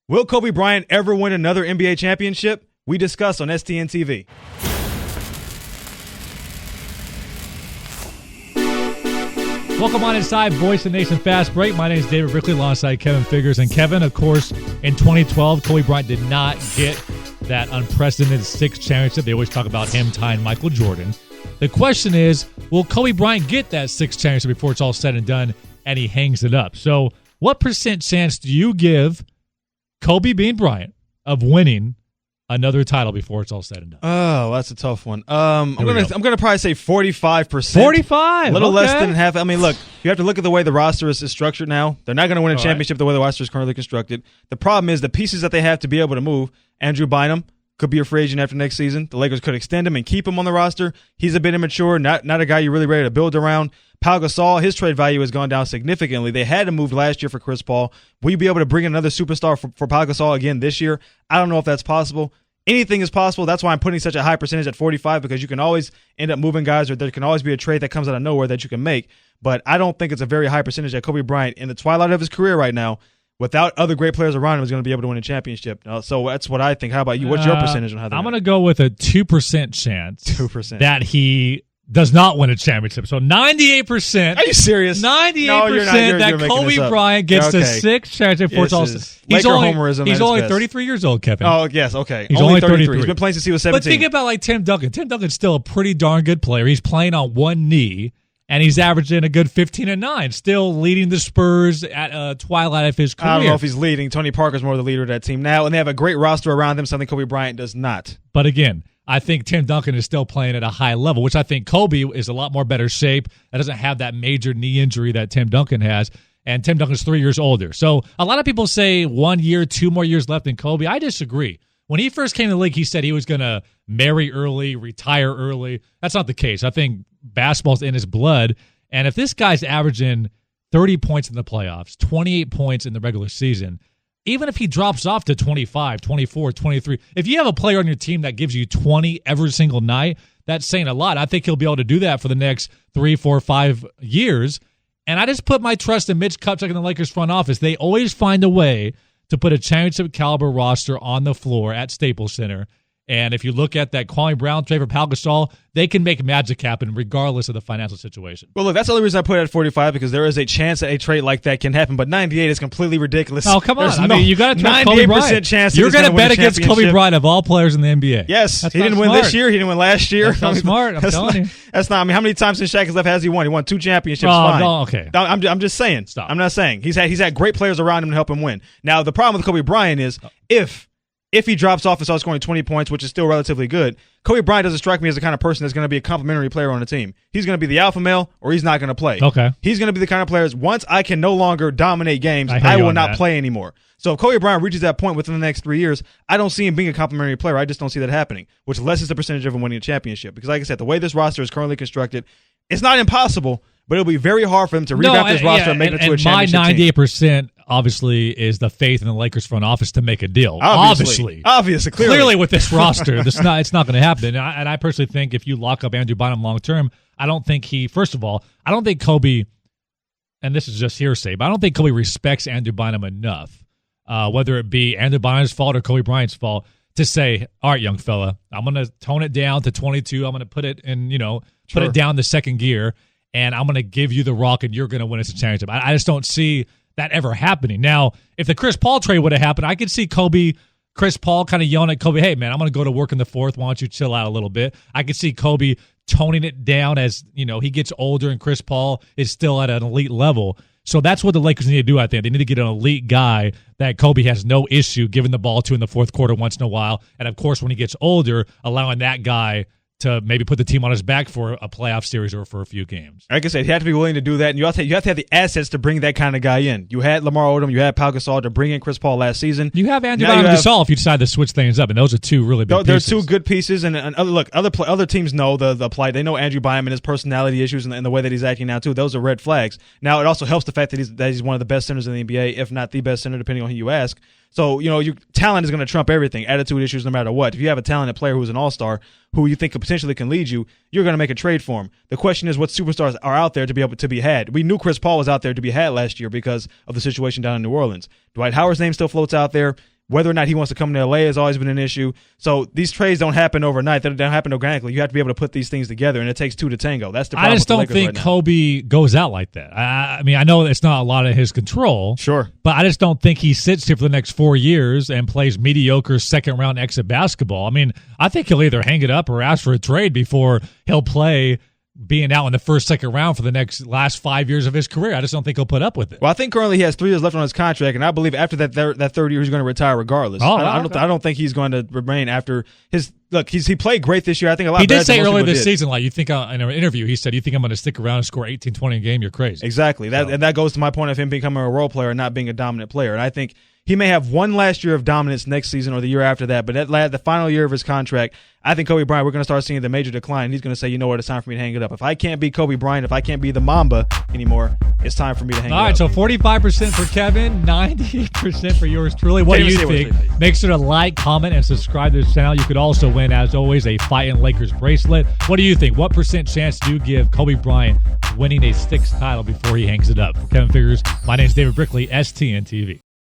Will Kobe Bryant ever win another NBA championship? We discuss on STNTV. Welcome on inside Voice of the Nation Fast Break. My name is David Brickley alongside Kevin Figures. And Kevin, of course, in 2012, Kobe Bryant did not get that unprecedented sixth championship. They always talk about him tying Michael Jordan. The question is, will Kobe Bryant get that sixth championship before it's all said and done and he hangs it up? So what percent chance do you give Kobe being Bryant of winning another title before it's all said and done? Oh, that's a tough one. I'm gonna probably say 45%. 45, a little okay. less than half. I mean, look, you have to look at the way the roster is structured now. They're not going to win a championship the way the roster is currently constructed. The problem is the pieces that they have to be able to move. Andrew Bynum could be a free agent after next season. The Lakers could extend him and keep him on the roster. He's a bit immature, not a guy you're really ready to build around. Pau Gasol, his trade value has gone down significantly. They had to move last year for Chris Paul. Will you be able to bring in another superstar for Pau Gasol again this year? I don't know if that's possible. Anything is possible. That's why I'm putting such a high percentage at 45, because you can always end up moving guys, or there can always be a trade that comes out of nowhere that you can make. But I don't think it's a very high percentage that Kobe Bryant, in the twilight of his career right now, without other great players around him, is going to be able to win a championship. So that's what I think. How about you? What's your percentage on how that? I'm going to go with a 2% chance 2%. that he does not win a championship. So 98%. Are you serious? 98% No, you're that Kobe Bryant gets the sixth championship before it's all. He's only 33 years old, Kevin. Oh, yes, okay. He's only 33. He's been playing since he was 17. But think about like Tim Duncan. Tim Duncan's still a pretty darn good player. He's playing on one knee, and he's averaging a good 15-9, still leading the Spurs at a twilight of his career. I don't know if he's leading. Tony Parker's more the leader of that team now, and they have a great roster around them, something Kobe Bryant does not. But again, I think Tim Duncan is still playing at a high level, which I think Kobe is a lot more better shape. That doesn't have that major knee injury that Tim Duncan has, and Tim Duncan's 3 years older. So a lot of people say 1 year, 2 more years left than Kobe. I disagree. When he first came to the league, he said he was going to marry early, retire early. That's not the case. I think basketball's in his blood, and if this guy's averaging 30 points in the playoffs, 28 points in the regular season, even if he drops off to 25, 24, 23, if you have a player on your team that gives you 20 every single night, that's saying a lot. I think he'll be able to do that for the next 3, 4, 5 years. And I just put my trust in Mitch Kupchak and the Lakers front office. They always find a way to put a championship caliber roster on the floor at Staples Center. And if you look at that Kwame Brown trade for Pau Gasol, they can make magic happen regardless of the financial situation. Well, look, that's the only reason I put it at 45, because there is a chance that a trade like that can happen. But 98 is completely ridiculous. Oh, come on. I mean, you got to trust Kobe Bryant. Chance you're going to bet against Kobe Bryant of all players in the NBA. Yes. That's he didn't win this year. He didn't win last year. That's not smart. I'm telling you. That's not. I mean, how many times since Shaq has left has he won? He won 2 championships. Oh, fine. no, okay. I'm just saying. Stop. I'm not saying. He's had great players around him to help him win. Now, the problem with Kobe Bryant is if he drops off and starts scoring 20 points, which is still relatively good, Kobe Bryant doesn't strike me as the kind of person that's going to be a complimentary player on the team. He's going to be the alpha male, or he's not going to play. Okay. He's going to be the kind of players, once I can no longer dominate games, I will not play anymore. So if Kobe Bryant reaches that point within the next 3 years, I don't see him being a complimentary player. I just don't see that happening, which lessens the percentage of him winning a championship. Because like I said, the way this roster is currently constructed, it's not impossible, but it'll be very hard for them to revamp this roster and make it to a championship team. My 98% obviously is the faith in the Lakers front office to make a deal. Obviously, clearly with this roster, it's not going to happen. And I personally think if you lock up Andrew Bynum long term, I don't think first of all, I don't think Kobe, and this is just hearsay, but I don't think Kobe respects Andrew Bynum enough, whether it be Andrew Bynum's fault or Kobe Bryant's fault, to say, all right, young fella, I'm going to tone it down to 22. I'm going to put it in, put it down the second gear, and I'm going to give you the rock, and you're going to win us a championship. I just don't see that ever happening. Now, if the Chris Paul trade would have happened, I could see Chris Paul kind of yelling at Kobe, hey, man, I'm going to go to work in the fourth. Why don't you chill out a little bit? I could see Kobe toning it down as, he gets older and Chris Paul is still at an elite level. So that's what the Lakers need to do, I think. They need to get an elite guy that Kobe has no issue giving the ball to in the fourth quarter once in a while. And, of course, when he gets older, allowing that guy to maybe put the team on his back for a playoff series or for a few games. Like I said, you have to be willing to do that, and you have to have the assets to bring that kind of guy in. You had Lamar Odom, you had Pau Gasol to bring in Chris Paul last season. You have Andrew Gasol if you decide to switch things up, and those are two really big pieces. They're two good pieces, and look, other teams know the plight. They know Andrew Bynum and his personality issues and the way that he's acting now too. Those are red flags. Now it also helps the fact that he's one of the best centers in the NBA, if not the best center, depending on who you ask. So, your talent is going to trump everything, attitude issues, no matter what. If you have a talented player who's an all-star who you think potentially can lead you, you're going to make a trade for him. The question is what superstars are out there to be able to be had. We knew Chris Paul was out there to be had last year because of the situation down in New Orleans. Dwight Howard's name still floats out there. Whether or not he wants to come to LA has always been an issue. So these trades don't happen overnight. They don't happen organically. You have to be able to put these things together, and it takes two to tango. That's the problem. I just don't with the think Lakers right Kobe goes out like that. I mean, I know it's not a lot of his control. Sure. But I just don't think he sits here for the next 4 years and plays mediocre second-round exit basketball. I mean, I think he'll either hang it up or ask for a trade before he'll play being out in the first, second round for the last 5 years of his career. I just don't think he'll put up with it. Well, I think currently he has 3 years left on his contract, and I believe after that third year he's going to retire regardless. I don't think he's going to remain after his look. He played great this year. I think a lot. He did say earlier this season, like you think in an interview, he said, "You think I'm going to stick around and score 18, 20 a game? You're crazy." Exactly. And that goes to my point of him becoming a role player and not being a dominant player. And I think he may have one last year of dominance next season or the year after that, but the final year of his contract, I think Kobe Bryant, we're going to start seeing the major decline. He's going to say, you know what, it's time for me to hang it up. If I can't be Kobe Bryant, if I can't be the Mamba anymore, it's time for me to hang it up. All right, so 45% for Kevin, 98% for yours truly. What do you think? Make sure to like, comment, and subscribe to this channel. You could also win, as always, a Fightin' Lakers bracelet. What do you think? What % chance do you give Kobe Bryant winning a 6th title before he hangs it up? For Kevin Figures, my name's David Brickley, STNTV.